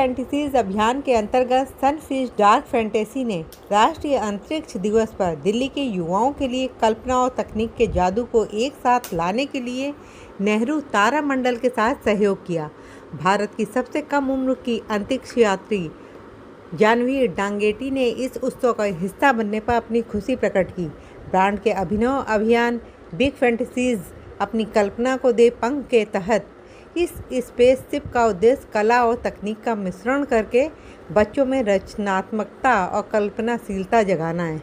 Fantasies अभियान के अंतर्गत सनफिश डार्क फैंटेसी ने राष्ट्रीय अंतरिक्ष दिवस पर दिल्ली के युवाओं के लिए कल्पना और तकनीक के जादू को एक साथ लाने के लिए नेहरू तारामंडल के साथ सहयोग किया। भारत की सबसे कम उम्र की अंतरिक्ष यात्री जानवी डांगेटी ने इस उत्सव का हिस्सा बनने पर अपनी खुशी प्रकट की। ब्रांड के अभिनव अभियान बिग फैंटेसीज अपनी कल्पना को दे पंख के तहत इस स्पेसशिप का उद्देश्य कला और तकनीक का मिश्रण करके बच्चों में रचनात्मकता और कल्पनाशीलता जगाना है।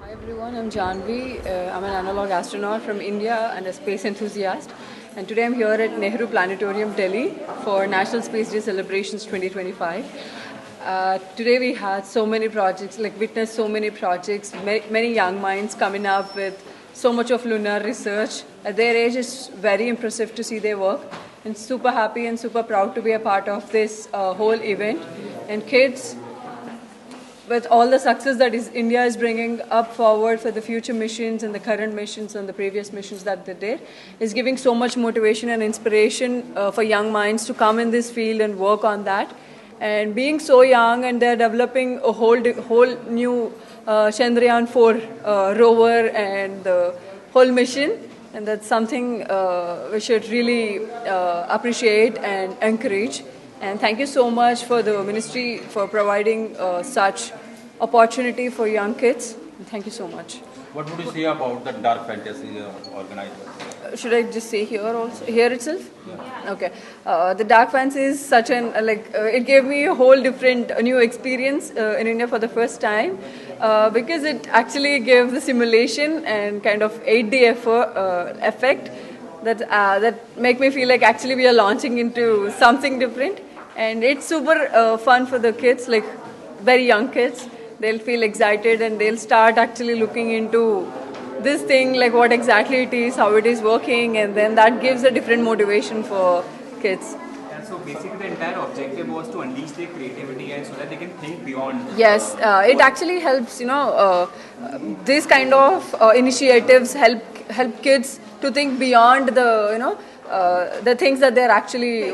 Hi everyone, I'm Janvi. I'm an analog astronaut from India and a space enthusiast. And today I'm here at Nehru Planetarium, Delhi for National Space Day Celebrations 2025. Today we had so many projects, witnessed so many projects, many young minds coming up with so much of lunar research. At their age, it's very impressive to see their work. And super happy and super proud to be a part of this whole event. And kids, with all the success that India is bringing up forward for the future missions and the current missions and the previous missions that they did, is giving so much motivation and inspiration for young minds to come in this field and work on that. And being so young, and they're developing a whole new Chandrayaan-4 rover and the whole mission. And that's something we should really appreciate and encourage. And thank you so much for the ministry for providing such opportunity for young kids. Thank you so much. What would you say about the dark fantasy organizers? Should I just say here also, here itself? Yeah. Okay. The dark fantasy is such an it gave me a whole different new experience in India for the first time because it actually gave the simulation and kind of 8D effect that make me feel like actually we are launching into something different, and it's super fun for the kids, like very young kids. They'll feel excited and they'll start actually looking into this thing, like what exactly it is, how it is working, and then that gives a different motivation for kids. And so basically the entire objective was to unleash their creativity and so that they can think beyond. Yes, it actually helps, these kind of initiatives help kids to think beyond the things that they're actually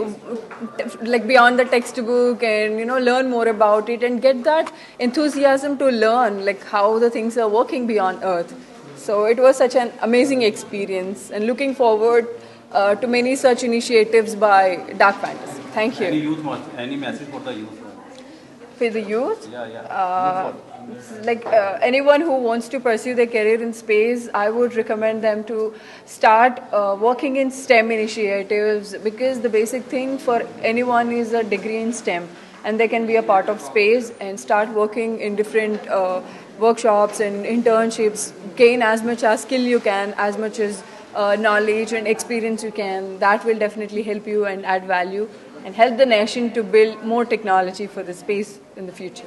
beyond the textbook, and learn more about it and get that enthusiasm to learn like how the things are working beyond Earth. So it was such an amazing experience, and looking forward to many such initiatives by Dark Fantasy. Thank you. Any message for the youth? For the youth? Yeah. Anyone who wants to pursue their career in space, I would recommend them to start working in STEM initiatives, because the basic thing for anyone is a degree in STEM, and they can be a part of space and start working in different workshops and internships, gain as much as skill you can, as much as knowledge and experience you can. That will definitely help you and add value and help the nation to build more technology for the space in the future.